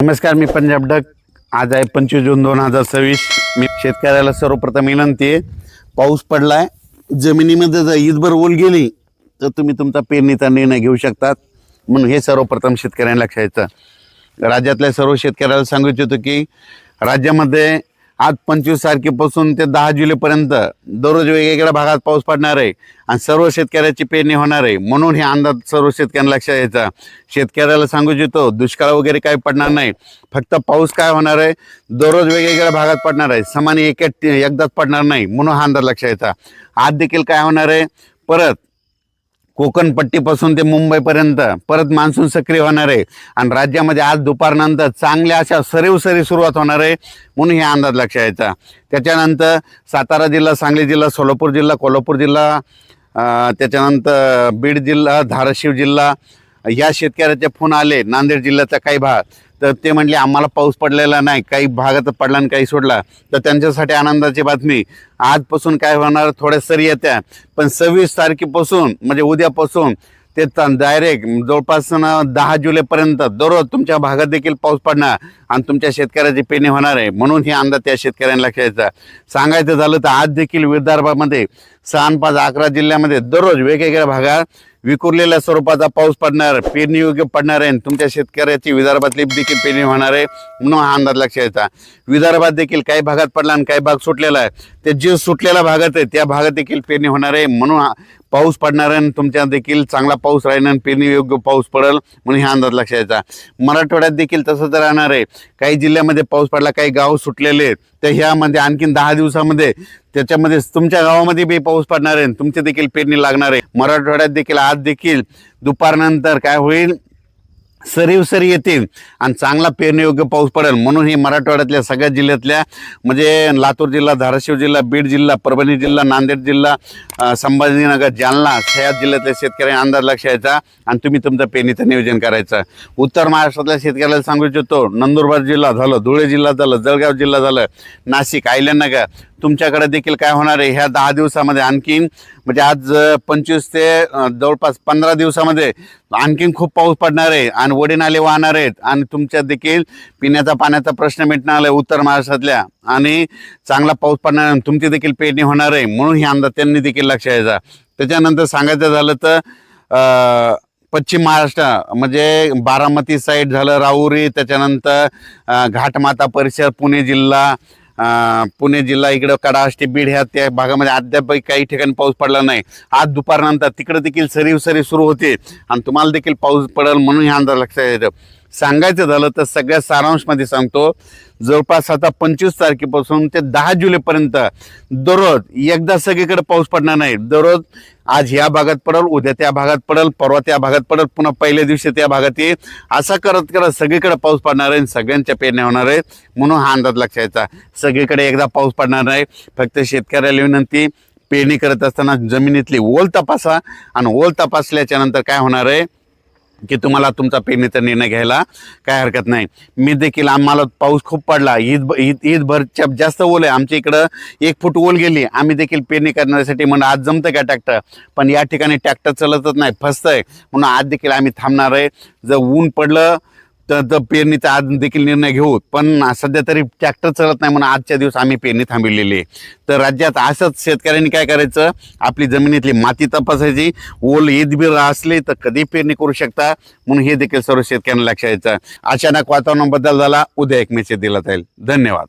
नमस्कार, मी पंजाब डक. आज आहे 25 जून 2026. मी शेतकऱ्याला सर्वप्रथम विनंती आहे, पाऊस पडलाय, जमिनीमध्ये जर ईदभर ओल गेली तर तुम्ही तुमचा पेरणीचा निर्णय घेऊ शकतात. म्हणून हे सर्वप्रथम शेतकऱ्यांना लक्षात घ्यायचं. राज्यातल्या सर्व शेतकऱ्याला सांगू इच्छितो की राज्यामध्ये आज 25 तारखेपासून ते 10 जुलैपर्यंत दररोज वेगवेगळ्या भागात पाऊस पडणार आहे आणि सर्व शेतकऱ्याची पेरणी होणार आहे. म्हणून हे अंदाज सर्व शेतकऱ्यांना लक्षात घ्यायचा. शेतकऱ्याला सांगू इच्छितो, दुष्काळ वगैरे काही पडणार नाही. फक्त पाऊस काय होणार आहे, दररोज वेगवेगळ्या भागात पडणार आहे, समान एकदाच पडणार नाही. म्हणून हा अंदाज लक्षात घ्यायचा. आज देखील काय होणार आहे, परत कोकण पट्टीपासून ते मुंबईपर्यंत परत मान्सून सक्रिय होणार आहे आणि राज्यामध्ये आज दुपारनंतर चांगल्या अशा सरी सुरुवात होणार आहे. म्हणून हे अंदाज लक्षात घ्यायचा. त्याच्यानंतर सातारा जिल्हा, सांगली जिल्हा, सोलापूर जिल्हा, कोल्हापूर जिल्हा, त्याच्यानंतर बीड जिल्हा, धाराशिव जिल्हा, या शेतकऱ्याचे फोन आले. नांदेड जिल्ह्याचा काही भाग, तर ते म्हणले आम्हाला पाऊस पडलेला नाही, काही भागात पडला आणि काही सोडला. तर त्यांच्यासाठी आनंदाची बातमी, आजपासून काय होणार, थोड्या सरी येत्या, पण 26 तारखेपासून म्हणजे उद्यापासून ते डायरेक्ट जवळपास 10 जुलैपर्यंत दररोज तुमच्या भागात देखील पाऊस पडणार आणि तुमच्या शेतकऱ्याची पेरणी होणार आहे. म्हणून ही अंदाज त्या शेतकऱ्यांना लक्षात घ्यायचा. सांगायचं झालं तर आज देखील विदर्भामध्ये 6, 5, 11 जिल्ह्यामध्ये दररोज वेगवेगळ्या भागात विखुरलेल्या स्वरूपाचा पाऊस पडणार, पेरणी योग्य पडणार आहे. तुमच्या शेतकऱ्याची विदर्भातली देखील पेरणी होणार आहे. म्हणून हा अंदाज लक्षात घ्यायचा. विदर्भात देखील काही भागात पडला आणि काही भाग सुटलेला आहे. ते जे सुटलेल्या भागात आहे त्या भागात देखील पेरणी होणार आहे. म्हणून पाऊस पडणार आहे, तुमच्या देखील चांगला पाऊस राहील आणि पेरणी योग्य पाऊस पडेल. म्हणून हा अंदाज लक्षात घ्यायचा. मराठवाड्यात देखील तसंच राहणार आहे. काही जिल्ह्यामध्ये पाऊस पडला, काही गाव सुटलेले आहेत, तर ह्यामध्ये आणखीन 10 दिवसामध्ये त्याच्यामध्ये तुमच्या गावामध्ये बी पाऊस पडणार आहे, तुमची देखील पेरणी लागणार आहे. मराठवाड्यात देखील आज देखील दुपारनंतर काय होईल, सरी येतील आणि चांगला पेरणीयोग्य पाऊस पडेल. म्हणून हे मराठवाड्यातल्या सगळ्या जिल्ह्यातल्या म्हणजे लातूर जिल्हा, धाराशिव जिल्हा, बीड जिल्हा, परभणी जिल्हा, नांदेड जिल्हा, संभाजीनगर, जालना या जिल्ह्यातल्या शेतकऱ्यांनी अंदाज लक्षात घ्यायचा आणि तुम्ही तुमचं पेरणीचं नियोजन करायचं. उत्तर महाराष्ट्रातल्या शेतकऱ्याला सांगू इच्छितो, नंदुरबार जिल्हा झालं, धुळे जिल्हा झालं, जळगाव जिल्हा झालं, नाशिक, अहिल्यानगर, तुमच्याकडे देखील काय होणार आहे ह्या 10 दिवसामध्ये आणखीन म्हणजे आज 25 ते जवळपास 15 दिवसामध्ये आणखीन खूप पाऊस पडणार आहे आणि वडे नाले वाहणार आहेत आणि तुमच्या देखील पिण्याचा पाण्याचा प्रश्न मिटणार आहे उत्तर महाराष्ट्रातल्या आणि चांगला पाऊस पडणार आहे, तुमची देखील पेरणी होणार आहे. म्हणून हे अंदाज त्यांनी देखील लक्षात घ्यायचा. त्याच्यानंतर सांगायचं झालं तर पश्चिम महाराष्ट्र म्हणजे बारामती साईड झालं, राहुरी, त्याच्यानंतर घाटमाता परिसर, पुणे जिल्हा इकडं कडाष्टी, बीड ह्या त्या भागामध्ये अद्याप काही ठिकाणी पाऊस पडला नाही. आज दुपारनंतर तिकडे देखील सरी सुरू होते आणि तुम्हाला देखील पाऊस पडेल. म्हणून हे अंदाज लक्षात येतं. सांगायचं झालं तर सगळ्या सारांशमध्ये सांगतो, जवळपास आता 25 तारखेपासून ते 10 जुलैपर्यंत दररोज एकदा सगळीकडे पाऊस पडणार नाही. दररोज आज ह्या भागात पडेल, उद्या त्या भागात पडेल, परवा त्या भागात पडेल, पुन्हा पहिल्या दिवशी त्या भागात येईल. असं करत सगळीकडे पाऊस पडणार आहे, सगळ्यांच्या पेरण्या होणार आहेत. म्हणून हा अंदाज लक्षात घ्यायचा. सगळीकडे एकदा पाऊस पडणार नाही. फक्त शेतकऱ्याला विनंती, पेरणी करत असताना जमिनीतली ओल तपासा आणि ओल तपासल्याच्या नंतर काय होणार आहे की तुम्हाला तुमचा पेरणीचा निर्णय घ्यायला काय हरकत नाही. मी देखील आम्हाला पाऊस खूप पडला, ईदभरच्या जास्त ओल आहे, आमच्या इकडं 1 फूट ओल गेली. आम्ही देखील पेरणी करण्यासाठी म्हणून आज जमतं का ट्रॅक्टर, पण या ठिकाणी ट्रॅक्टर चालतच नाही, फसतंय. म्हणून आज देखील आम्ही थांबणार आहे. जर ऊन पडलं तर पेरणीचा आज देखील निर्णय घेऊ, पण सध्या तरी ट्रॅक्टर चालत नाही म्हणून आजच्या दिवस आम्ही पेरणी थांबवलेली आहे. तर राज्यात असंच शेतकऱ्यांनी काय करायचं, आपली जमिनीतली माती तपासायची, ओल ईदबीर असली तर कधी पेरणी करू शकता. म्हणून हे देखील सर्व शेतकऱ्यांना लक्षात यायचं. अचानक वातावरण बदल झाला, उद्या एक मेसेज दिला जाईल. धन्यवाद.